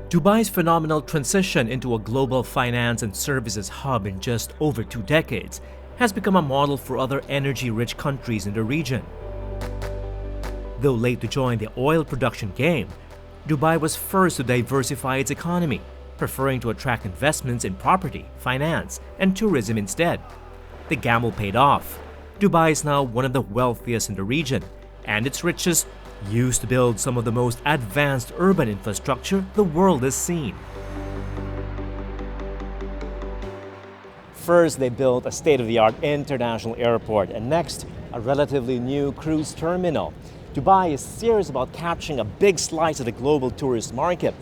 Dubai's phenomenal transition into a global finance and services hub in just over 2 decades has become a model for other energy-rich countries in the region. Though late to join the oil production game, Dubai was first to diversify its economy, preferring to attract investments in property, finance, and tourism instead. The gamble paid off. Dubai is now one of the wealthiest in the region, and its richest used to build some of the most advanced urban infrastructure the world has seen. First, they built a state-of-the-art international airport, and next, a relatively new cruise terminal. Dubai is serious about capturing a big slice of the global tourist market,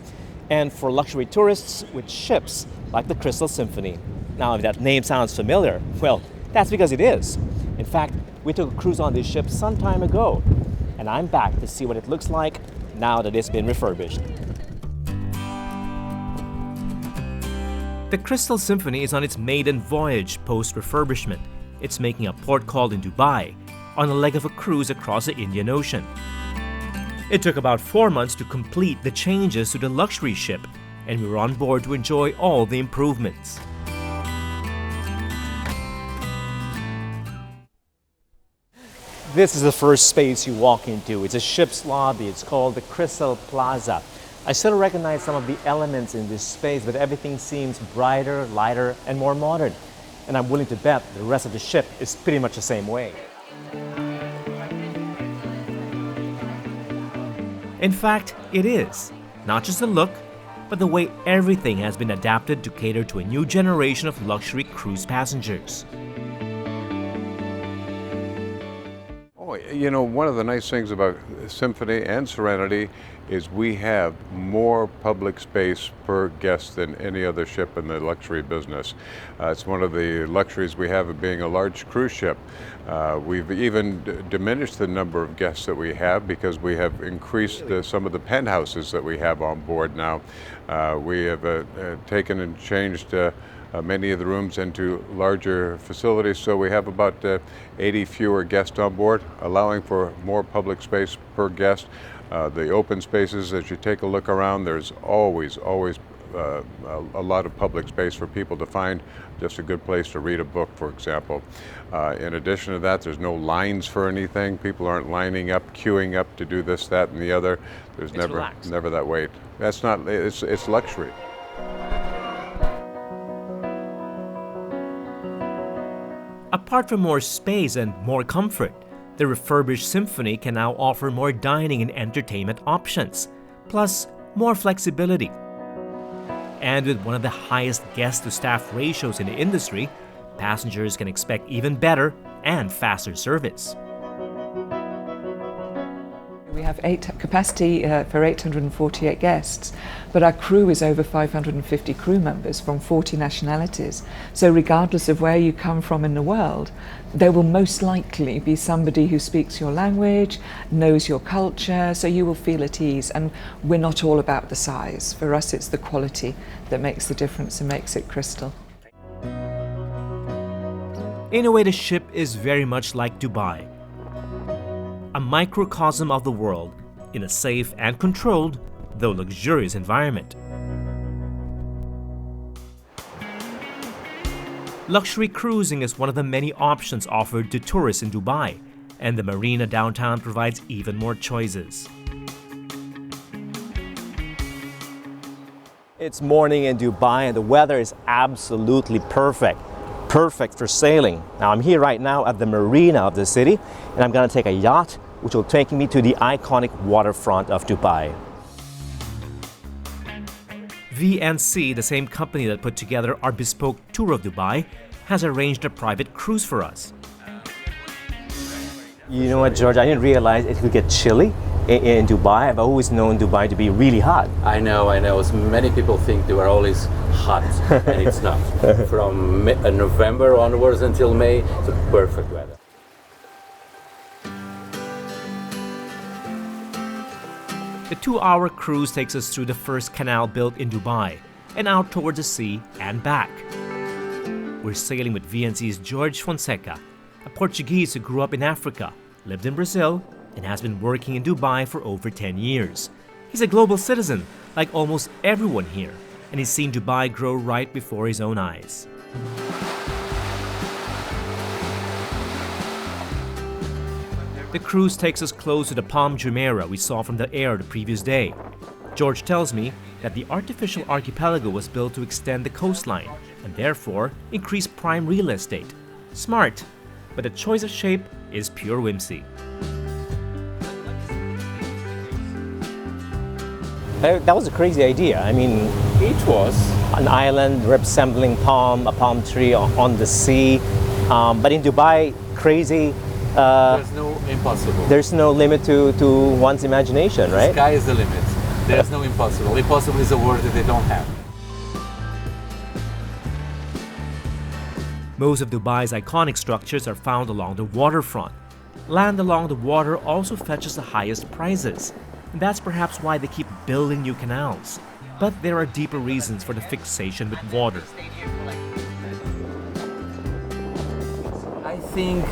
and for luxury tourists with ships like the Crystal Symphony. Now, if that name sounds familiar, well, that's because it is. In fact, we took a cruise on this ship some time ago, and I'm back to see what it looks like now that it's been refurbished. The Crystal Symphony is on its maiden voyage post-refurbishment. It's making a port call in Dubai, on a leg of a cruise across the Indian Ocean. It took about 4 months to complete the changes to the luxury ship, and we were on board to enjoy all the improvements. This is the first space you walk into. It's a ship's lobby. It's called the Crystal Plaza. I still recognize some of the elements in this space, but everything seems brighter, lighter, and more modern. And I'm willing to bet the rest of the ship is pretty much the same way. In fact, it is. Not just the look, but the way everything has been adapted to cater to a new generation of luxury cruise passengers. You know, one of the nice things about Symphony and Serenity is we have more public space per guest than any other ship in the luxury business. It's one of the luxuries we have of being a large cruise ship. We've even diminished the number of guests that we have because we have increased some of the penthouses that we have on board now. We have taken and changed many of the rooms into larger facilities, so we have about 80 fewer guests on board, allowing for more public space per guest. The open spaces, as you take a look around, there's always a lot of public space for people to find just a good place to read a book, for example. In addition to that, there's no lines for anything. People aren't lining up, queuing up to do this, that, and the other. There's never that wait. That's not, it's luxury. Apart from more space and more comfort, the refurbished Symphony can now offer more dining and entertainment options, plus more flexibility. And with one of the highest guest-to-staff ratios in the industry, passengers can expect even better and faster service. We have capacity for 848 guests, but our crew is over 550 crew members from 40 nationalities. So regardless of where you come from in the world, there will most likely be somebody who speaks your language, knows your culture, so you will feel at ease. And we're not all about the size. For us, it's the quality that makes the difference and makes it Crystal. In a way, the ship is very much like Dubai. A microcosm of the world in a safe and controlled, though luxurious environment. Luxury cruising is one of the many options offered to tourists in Dubai, and the marina downtown provides even more choices. It's morning in Dubai and the weather is absolutely perfect. Perfect for sailing. Now I'm here right now at the marina of the city, and I'm going to take a yacht which will take me to the iconic waterfront of Dubai. VNC, the same company that put together our bespoke tour of Dubai, has arranged a private cruise for us. You know what, George, I didn't realize it could get chilly in Dubai. I've always known Dubai to be really hot. I know. So many people think they are always hot, and it's not. From November onwards until May, it's a perfect weather. The 2-hour cruise takes us through the first canal built in Dubai and out towards the sea and back. We're sailing with VNC's George Fonseca, a Portuguese who grew up in Africa, lived in Brazil, and has been working in Dubai for over 10 years. He's a global citizen, like almost everyone here, and he's seen Dubai grow right before his own eyes. The cruise takes us close to the Palm Jumeirah we saw from the air the previous day. George tells me that the artificial archipelago was built to extend the coastline and therefore increase prime real estate. Smart, but the choice of shape is pure whimsy. That was a crazy idea. I mean, It was. an island resembling a palm tree on the sea. But in Dubai, crazy. There's no impossible. There's no limit to one's imagination, right? Sky is the limit. There's no impossible. Impossible is a word that they don't have. Most of Dubai's iconic structures are found along the waterfront. Land along the water also fetches the highest prices. And that's perhaps why they keep building new canals. But there are deeper reasons for the fixation with water. I think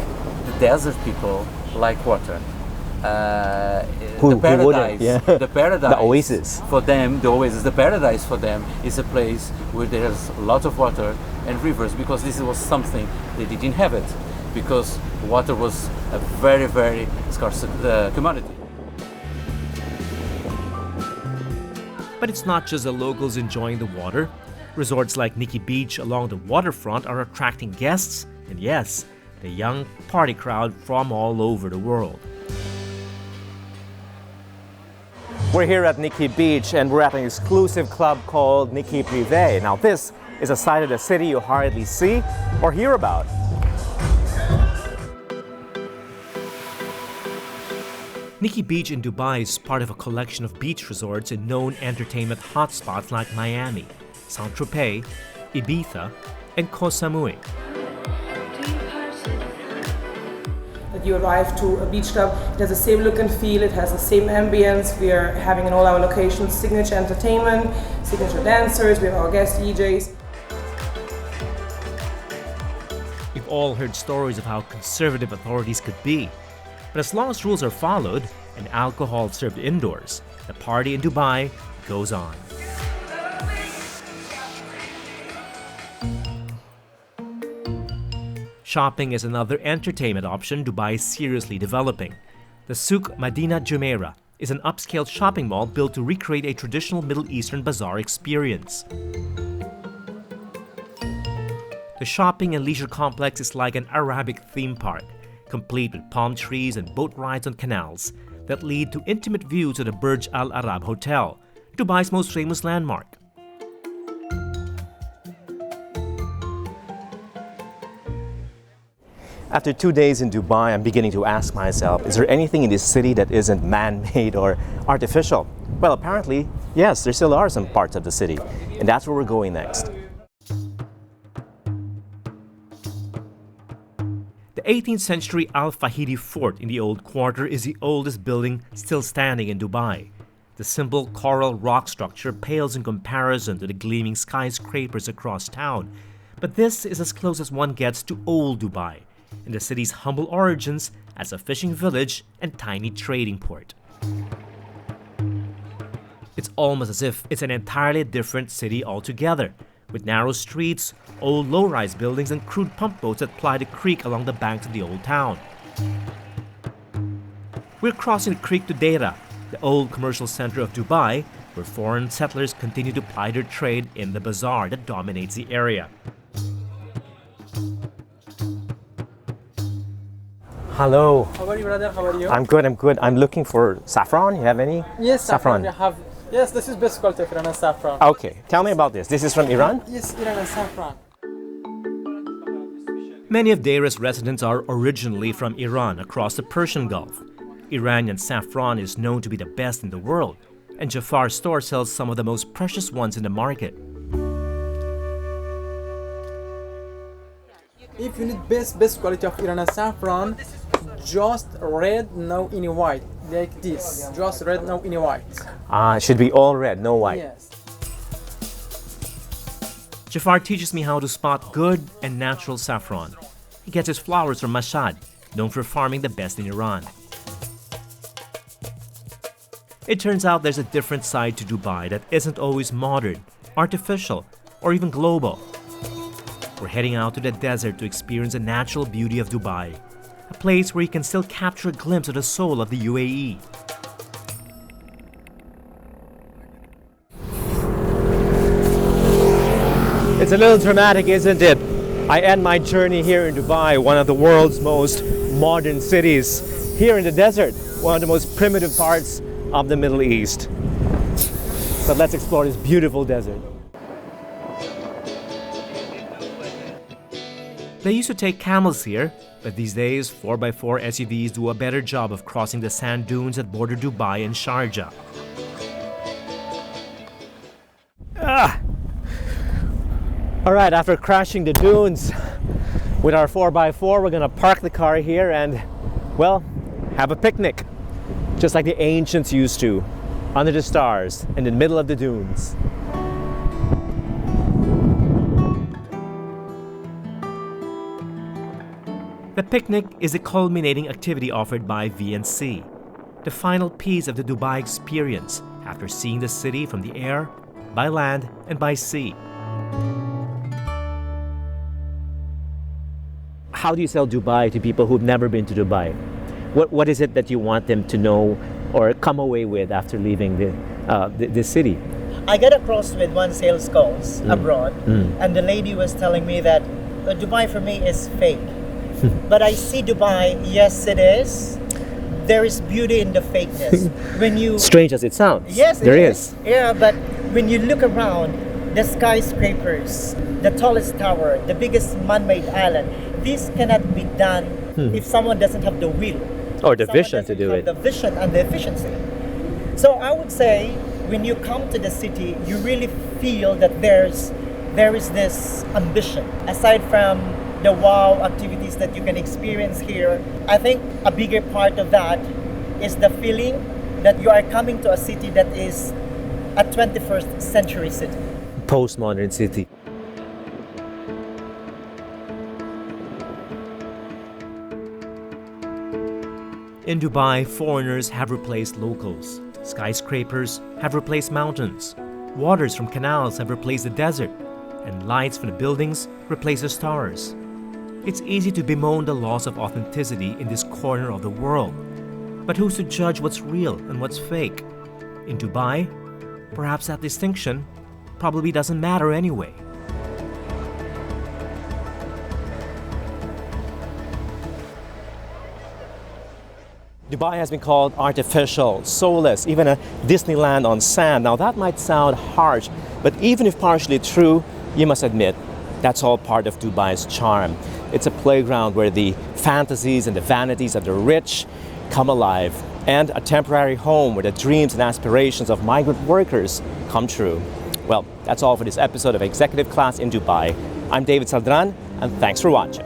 the desert people like water. Who The wouldn't? paradise, Yeah. the paradise, The oasis. for them, the paradise for them is a place where there's a lot of water and rivers, because this was something they didn't have it, because water was a very, very scarce commodity. But it's not just the locals enjoying the water. Resorts like Nikki Beach along the waterfront are attracting guests, and yes, the young party crowd from all over the world. We're here at Nikki Beach and we're at an exclusive club called Nikki Privé. Now this is a side of the city you hardly see or hear about. Nikki Beach in Dubai is part of a collection of beach resorts in known entertainment hotspots like Miami, Saint-Tropez, Ibiza, and Koh Samui. That you arrive to a beach club, it has the same look and feel, it has the same ambience. We are having in all our locations signature entertainment, signature dancers, we have our guest DJs. We've all heard stories of how conservative authorities could be. But as long as rules are followed and alcohol served indoors, the party in Dubai goes on. Shopping is another entertainment option Dubai is seriously developing. The Souk Madinah Jumeirah is an upscale shopping mall built to recreate a traditional Middle Eastern bazaar experience. The shopping and leisure complex is like an Arabic theme park, complete with palm trees and boat rides on canals that lead to intimate views of the Burj Al Arab Hotel, Dubai's most famous landmark. After 2 days in Dubai, I'm beginning to ask myself, is there anything in this city that isn't man-made or artificial? Well, apparently, yes, there still are some parts of the city, and that's where we're going next. The 18th century Al Fahidi Fort in the Old Quarter is the oldest building still standing in Dubai. The simple coral rock structure pales in comparison to the gleaming skyscrapers across town, but this is as close as one gets to old Dubai, and the city's humble origins as a fishing village and tiny trading port. It's almost as if it's an entirely different city altogether, with narrow streets, old low-rise buildings, and crude pump boats that ply the creek along the banks of the old town. We're crossing the creek to Deira, the old commercial center of Dubai, where foreign settlers continue to ply their trade in the bazaar that dominates the area. Hello. How are you, brother? How are you? I'm good. I'm looking for saffron. You have any? Yes, Saffron. We have. Yes, this is best quality of Iran and saffron. Okay, tell me about this. This is from Iran? Yes, Iran and saffron. Many of Deira's residents are originally from Iran across the Persian Gulf. Iranian saffron is known to be the best in the world, and Jafar's store sells some of the most precious ones in the market. If you need best quality of Iran and saffron, just red, no any white. Like this, just red, no any white. It should be all red, no white. Yes. Jafar teaches me how to spot good and natural saffron. He gets his flowers from Mashhad, known for farming the best in Iran. It turns out there's a different side to Dubai that isn't always modern, artificial, or even global. We're heading out to the desert to experience the natural beauty of Dubai, a place where you can still capture a glimpse of the soul of the UAE. It's a little dramatic, isn't it? I end my journey here in Dubai, one of the world's most modern cities, here in the desert, one of the most primitive parts of the Middle East. But let's explore this beautiful desert. They used to take camels here, but these days 4x4 SUVs do a better job of crossing the sand dunes that border Dubai and Sharjah. All right, after crashing the dunes with our 4x4, we're gonna park the car here and, well, have a picnic, just like the ancients used to, under the stars, in the middle of the dunes. The picnic is the culminating activity offered by VNC, the final piece of the Dubai experience after seeing the city from the air, by land, and by sea. How do you sell Dubai to people who've never been to Dubai? What is it that you want them to know or come away with after leaving the city? I got across with one sales calls abroad, and the lady was telling me that Dubai for me is fake. But I see Dubai, yes it is. There is beauty in the fakeness. When you Strange as it sounds. Yes, there is. Yeah, but when you look around, the skyscrapers, the tallest tower, the biggest man-made island, this cannot be done if someone doesn't have the will. Or the vision to do it. The vision and the efficiency. So I would say, when you come to the city, you really feel that there is this ambition. Aside from the wow activities that you can experience here, I think a bigger part of that is the feeling that you are coming to a city that is a 21st century city. Postmodern city. In Dubai, foreigners have replaced locals. Skyscrapers have replaced mountains. Waters from canals have replaced the desert. And lights from the buildings replace the stars. It's easy to bemoan the loss of authenticity in this corner of the world. But who's to judge what's real and what's fake? In Dubai, perhaps that distinction probably doesn't matter anyway. Dubai has been called artificial, soulless, even a Disneyland on sand. Now that might sound harsh, but even if partially true, you must admit that's all part of Dubai's charm. It's a playground where the fantasies and the vanities of the rich come alive, and a temporary home where the dreams and aspirations of migrant workers come true. Well, that's all for this episode of Executive Class in Dubai. I'm David Saldran, and thanks for watching.